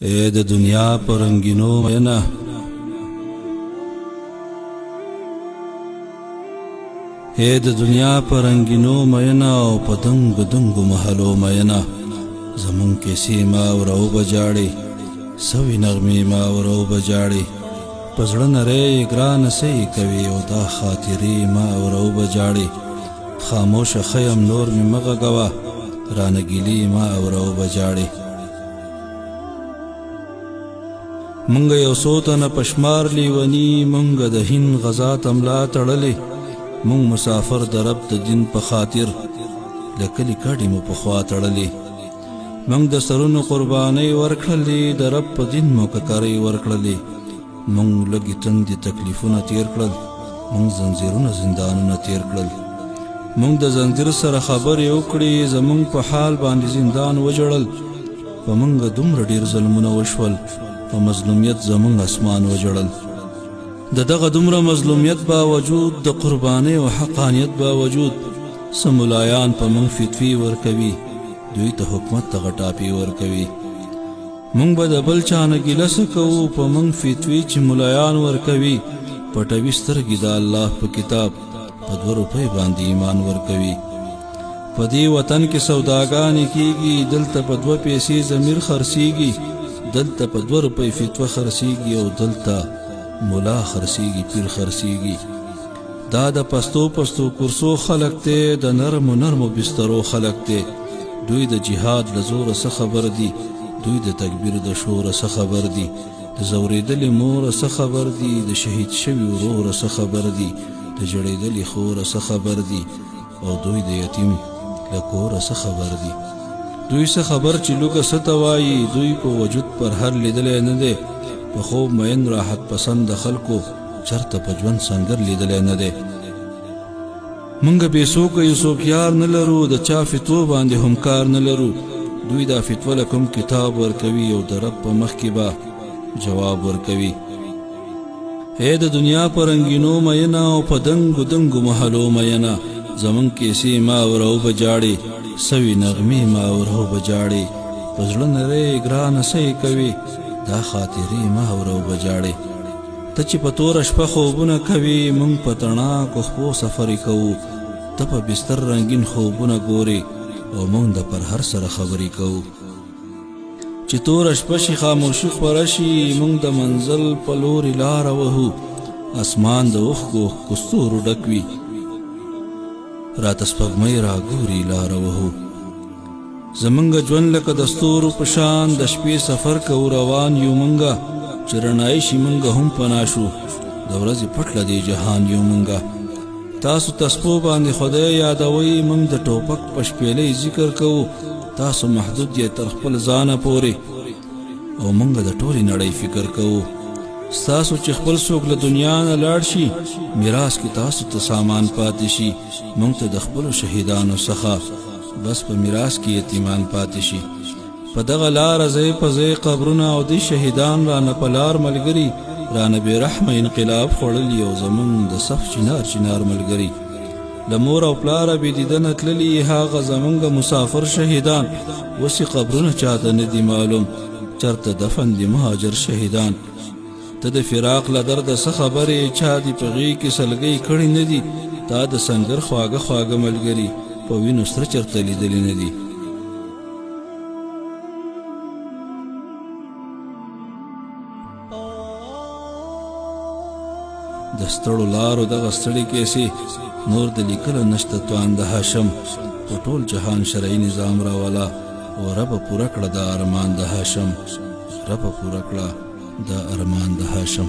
اے د دنیا پر رنگینو مینا اے د دنیا پر رنگینو مینا او په دنګ دنګو محلو مینا زمون کیسې ما ورو بجاړې سوي نغمې ما ورو بجاړې په زړه نری ګرانه سې کوي او دا خاطرې ما ورو بجاړې خاموشه خیم نور مې مه غږوه رانه ګیلې ما ورو بجاړې منګ یو څو تنه پشمار لیوني منګ د هند غزا ته ملا تړلې مونږ مسافر د رب د دین په خاطر له کلي کډې مو پخوا تړلې مونږ د سرونو قربانۍ ورکړلې د رب په دین مو ککرۍ ورکړلې مونږ لږې تندې تکلیفونه تیر کړل مونږ زنځیرونه زندانونه تیر کړل مونږ د زنځیر سره خبرې وکړې زمونږ په حال باندې زندان وجړل په مونږ دومره ډېر ظلمونه وشول په مظلومیت زمونږ اسمان وجړل د دغه دومره مظلومیت باوجود د قربانۍ او حقانیت باوجود څه ملایان په مونږ فتوی ورکوي دوی ته حکومت ته غټاپې ورکوي مونږ به د بل چا نه ګیله څه کوو په مونږ فتوی چې ملایان ورکوي پټوي سترګې د الله په کتاب په 2 روپۍ باندې ایمان ورکوي په دې وطن کې سوداګانې کیږي دلته په 2 پیسې ضمیر خرڅیږي دلته په 2 روپۍ فتوا خرڅیږي او دلته مولا خرڅیږي پیر خرڅیږي دا د پستو پستو کرسو خلق دی د نرمو نرمو بسترو خلق دی دوی د جهاد له زوره څه خبر دي دوی د تکبیر د شوره څه خبر دي د زورېدلې موره څه خبر دي د شهید شوي وروره څه خبر دي د جړېدلې خوره څه خبر دي او دوی د یتیم له کوره څه خبر دي دوی څه خبر چې لوږه څه ته وایي دوی په وجود پر هر لیدلی نه دی په خوب مین راحت پسند خلکو چرته په ژوند سنګر لیدلی نه دی مونږ بېڅوکه یو څوک یار نه لرو د چا فتوو باندې هم کار نه لرو دوی دا فتوه له کوم کتاب ورکوي او د رب په مخ کې به جواب ورکوي اے د دنیا په رنګینو مینا او په دنګو دنګو محلو مینا زمون کیسې ما ورو بجاړې سوي نغمې ما ورو بجاړې په زړه نری ګرانه سې کوي دا خاطرې ما ورو بجاړې ته چې په توره شپه خوبونه کوي مونږ په تڼاکو خپو سفرې کوو ته په بستر رنګین خوبونه ګورې او مونږ د پر هر سره خبرې کوو چې توره شپه شي خاموشي خوره شي مونږ د منزل په لورې لاره وهو اسمان د اوښکو اوښکو ستورو ډک وي راته سپوږمۍ راګوري لاره وهو زمونږ ژوند لکه د ستورو په شان د شپې سفر کوو روان یو مونږه چې رڼایي شي مونږ هم پناه شو د ورځې پټ له دې جهان یو مونږه تاسو تسپو باندې خدای یادوئ مونږ د ټوپک په شپېلۍ ذکر کوو تاسو محدود یې تر خپل ځانه پورې او مونږ د ټولې نړۍ فکر کوو ستاسو چې خپل څوک له دنیا نه لاړ شي میراث کې تاسو ته سامان پاتې شي مونږ ته د خپلو شهیدانو څخه بس په میراث کې یتیمان پاتې شي په دغه لاره ځای په ځای قبرونه او د شهیدان رانه په لار ملګري رانه بې رحمه انقلاب خوړلي او زمونږ د صف چنار چنار ملګري له مور او پلاره بې دیدنه تللي هغه زمونږ مسافر شهیدان اوس یې قبرونه چاته نه دي معلوم چرته دفن دي مهاجر شهیدان ته د فراق له درده څه خبرې چا دي په غېږ کې سلګۍ کړي نه دي تا د سنګر خواږه خواږه ملګري په وینو سره چرته لیدلي نه دي د ستړو لارو دغه ستړې کیسې نور د لیکلو نشته توان د هاشم په ټول جهان شرعي نظام راولا او ربه پوره کړه د ارمان د هاشم ربه پوره کړه د ارمان د هاشم